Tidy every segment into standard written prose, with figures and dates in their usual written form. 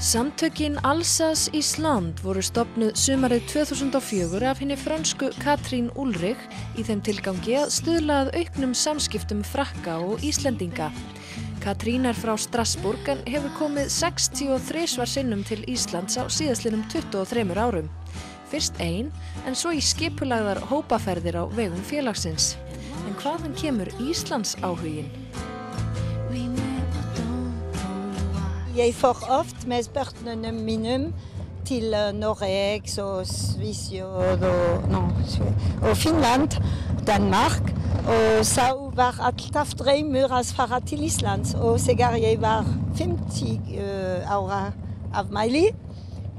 Samtökin Alsace Island voru stofnuð sumarið 2004 af hinni frönsku Katrín Ulrich í þeim tilgangi að stuðla að auknum samskiptum Frakka og Íslendinga. Katrín frá Strasbourg en hefur komið 63 sinnum til Íslands á síðastliðnum 23 árum. Fyrst ein, en svo í skipulagðar hópaferðir á vegum félagsins. En hvaðan kemur Íslands áhuginn? Jeg får ofte med spørsmålene mine til Norge og Sverige og Finland, Danmark. Og så var alltaf drømmer å fare til Island. Og sikkert jeg var 50 år av meg liv.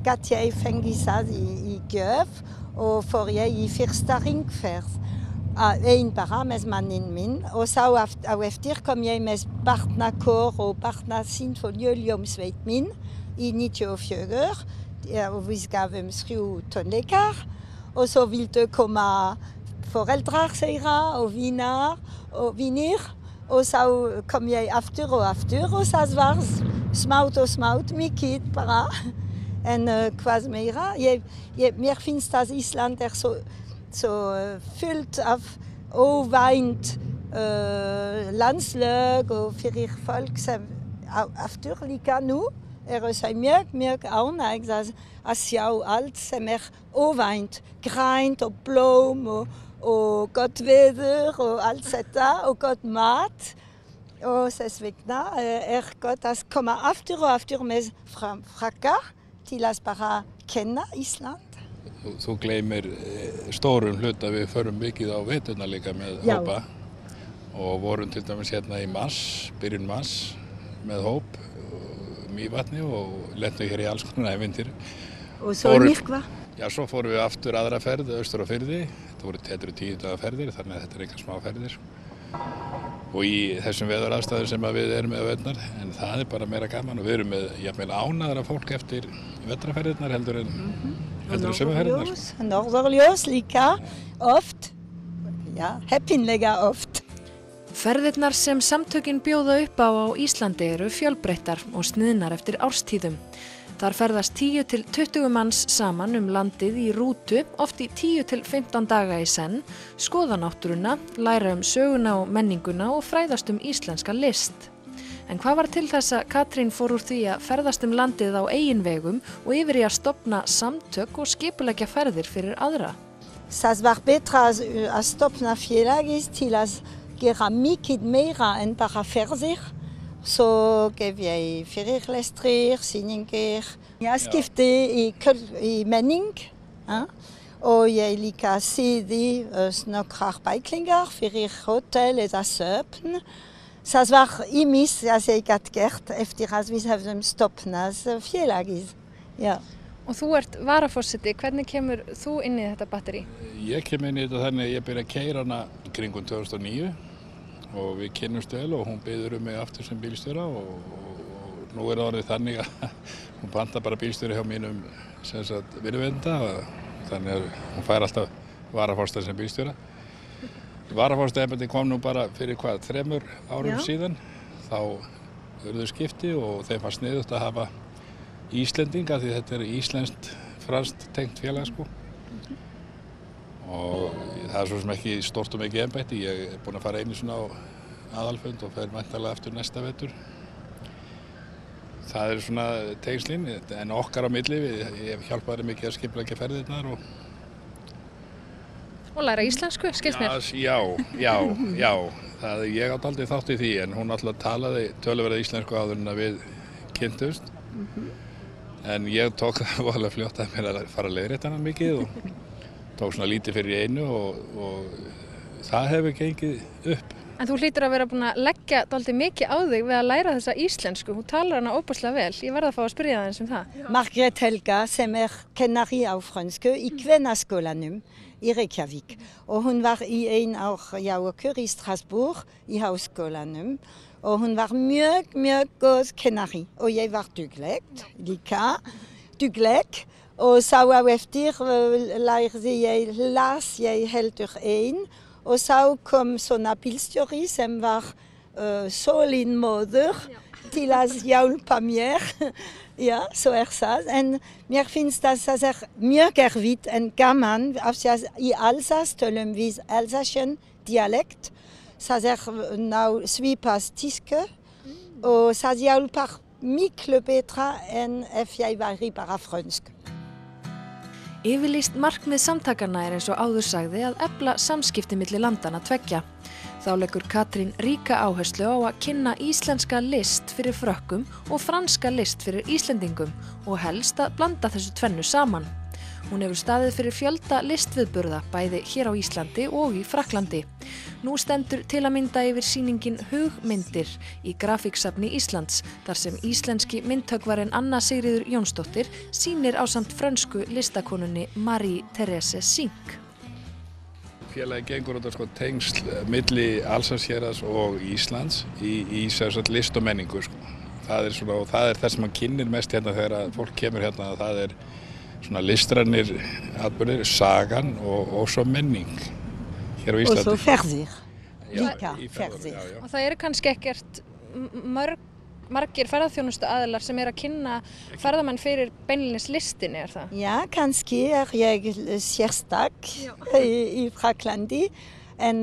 Gatt jeg fengisat i Gøv, og får jeg i første ringferd. En bara med mannen min, og så efter kom jeg med barnakår og barnasinfoniumsveit min i 94, og vi gav dem 7 tonleker, og så ville komme foreldre, sier og viner, og så kom jeg aftur, og så var smått, mye bare en kvas mer. Mer finnes det Island så fyllt av overveint landslag og fyrir folk som aftur like nå så mye avnæg å se alt som overveint, grønt og blom og godt veder og alt dette og godt mat. Og så svikna godt å komme aftur og aftur med Frakka til å bare kenne Island. Þú gleymir stórum hluta, við förum mikið á veturna líka með hópa og vorum til dæmis hérna í byrjun mars með hóp Mývatni og lentum hér í alls konar ævintýri. Og svo myrkva? Já, svo fórum við aftur aðra ferð austur á firði. Þetta voru 10 daga ferðir, þannig að þetta engar smá ferðir. Og í þessum veðuraðstæðum sem við erum með á veturnar, en það bara meira gaman og við erum með jafnvel ánægðara fólk eftir vetrarferðirnar heldur en sumarferðirnar. Norðurljós líka, oft, heppinlega oft. Ferðirnar sem samtökin bjóða upp á Íslandi eru fjölbreyttar og sniðnar eftir árstíðum. Þar ferðast 10 til 20 manns saman landið í rútu, oft í 10 til 15 daga í senn, skoða náttúruna, læra söguna og menninguna og fræðast íslenska list. En hvað var til þess að Katrín fór úr því að ferðast landið á eigin vegum og yfir í að stofna samtök og skipuleggja ferðir fyrir aðra? Það var betra að stofna félagið til að gera mikið meira en bara ferðir. Så gav jeg fyrirlestrir, sýninger. Jeg skiftet i menning, og jeg liker CD, nokkrar bæklinger, fyrir hotell eða søpn. Så det var imis jeg gatt gert eftir að við hefðum stopnað félagið. Ja. Og þú ert varaforseti, hvernig kemur þú inn í þetta batteri? Ég kem inn í þetta þannig að ég byrja að keyra hana kringum 2009. Og við kynnumst vel og hún biður mig aftur sem bílstjóra og nú orðið þannig að hún pantar bara bílstjóri hjá mínum vinnuveitanda og þannig að hún fær alltaf varaforstað sem bílstjóra. Varaforstaðembættið kom nú bara fyrir 3 árum síðan. Þá urðu skipti og þeim fannst sniðugt að hafa Íslendinga því þetta íslenskt franskt tengt félag sko. Og það svo sem ekki stórt og mikið embætti. Ég búinn að fara einu svona á aðalfund og fer væntanlega aftur næsta vetur. Það svona tengslin, en okkar á milli, ég hjálpaði mikið að skipuleggja ferðirnar og læra íslensku, skilst mér? Já. Ég átti aldrei þátt í því, en hún alltaf talaði töluverða íslensku áður en að við kynntumst. En ég tók það voðalega fljótt að mér að fara að leiðrétta hana mikið og tók svona lítið fyrir einu og það hefur gengið upp. En þú hlýtur að vera búin að leggja dálítið mikið á þig við að læra þessa íslensku. Þú talar hana óbúslega vel. Ég verð að fá að spyrja það eins það. Margrét Helga sem kennari á frönsku í Kvennaskólanum í Reykjavík. Og hún var í ein ár hjá okkur í Strasbourg í Háskólanum. Og hún var mjög góð kennari. Og ég var dugleg líka. Og så eftir las jeg heldur ein, og så kom sånne bílstjóri som var Solin Móður till als hjälpa mer. Ja, så ça. En mer finns det så här mycket vitt en gammal, i Alsace tölumvis Alsacien dialekt. Så här nu svipas tyska och så hjälper mycket bättre än jag var bara fransk. Yfirlýst markmið samtakanna eins og áður sagði að efla samskipti milli landanna tveggja. Þá leggur Katrín ríka áherslu á að kynna íslenska list fyrir Frökkum og franska list fyrir Íslendingum og helst að blanda þessu tvennu saman. Hún hefur staðið fyrir fjölda listviðburða bæði hér á Íslandi og í Frakklandi. Nú stendur til að mynda yfir sýningin Hugmyndir í Grafíksafni Íslands, þar sem íslenski myndhöggvarinn Anna Sigríður Jónsdóttir sýnir ásamt frönsku listakonunni Marie-Thérèse Sink. Félagið gengur út á tengsl milli Alsace-héraðs og Íslands í list og menningu. Það er það sem man kynnir mest hérna þegar fólk kemur hérna, það er svona listrænir atburðir, sagan og svo menning hér á Íslandi. Og svo ferðir, líka ferðir. Og það eru kannski ekkert margir ferðarþjónustu aðilar sem að kynna ferðamenn fyrir beinlínis listinni, það? Ja, kannski ég sérstak í Frakklandi. En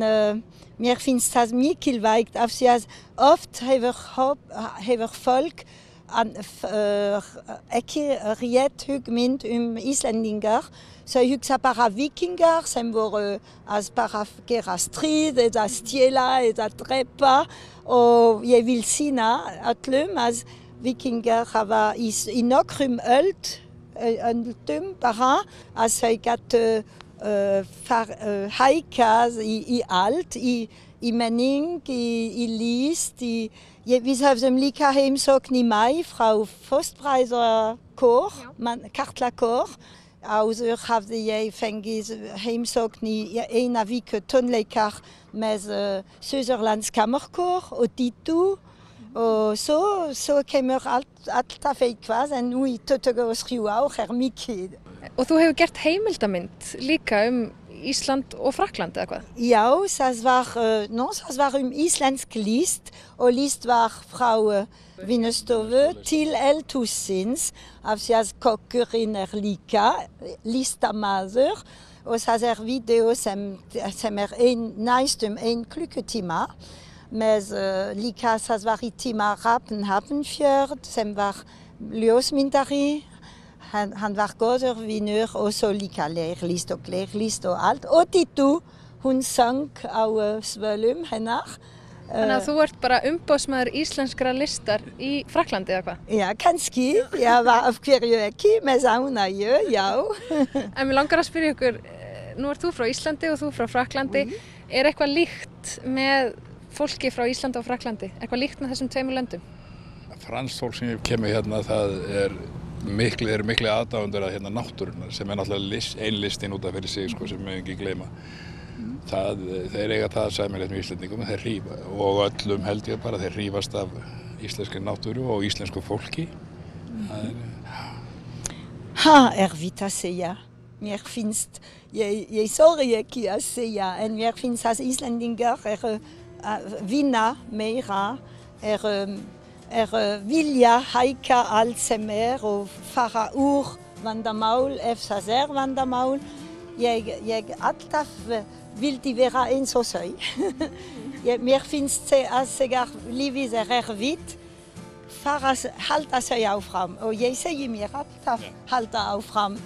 mér finnst það mikilvægt af því að oft hefur fólk ekki rétt hugmynd Íslendingar. Þau hugsa bara vikingar sem voru að bara gera stríð eða stjela eða drepa og ég vil sýna öllum að vikingar hafa í nokkrum öldum bara að þau gátu hækkað í allt, í menning, í list, við höfðum líka heimsókn í maí frá Fostbræðrakór, Karlakór. Áður hafði ég fengið heimsókn í eina viku tónleikar með Suðurlandskammerkór og Dittu og svo kemur alltaf eitthvað en nú í 23 ár mikið. Og þú hefur gert heimildamynd líka Ísland og Frakkland eða hvað? Já, það var íslensk list og list var frá vinnustofu til eldhússins af því að kokkurinn líka listamaður og það video sem næstum 1 klukkutíma með líka það var í tíma Hafnarfjörð sem var ljósmyndari. Han var góður vinur og svo líka leirlist og allt. Og Dittu, hún söng á svölum hennar. Þannig að þú ert bara umboðsmaður íslenskra listar í Frakklandi eða hvað? Já, kannski. Já, af hverju ekki, með ánægju, já. En mér langar að spyrja ykkur, nú ert þú frá Íslandi og þú frá Frakklandi. Er eitthvað líkt með fólki frá Íslandi og Frakklandi? Eitthvað líkt með þessum tveimur löndum? Franskt fólk sem kemur hérna, það eru miklu aðdáendur að náttúrunnar sem náttúrulega ein listin út af fyrir sig sem við ekki gleyma. Þeir eiga það sæmilegt með Íslendingum og öllum held ég bara þeir hrífast af íslenskri náttúru og íslensku fólki. Erfitt að segja. Mér finnst, ég þori ekki að segja, en mér finnst að Íslendingar vinna meira, vilja hækka allt sem og fara úr vandamál eftir vandamál. Ég alltaf vildi vera eins og þau. Mér finnst að þegar lífið erfitt, halda þau áfram og ég segi mér alltaf halda áfram.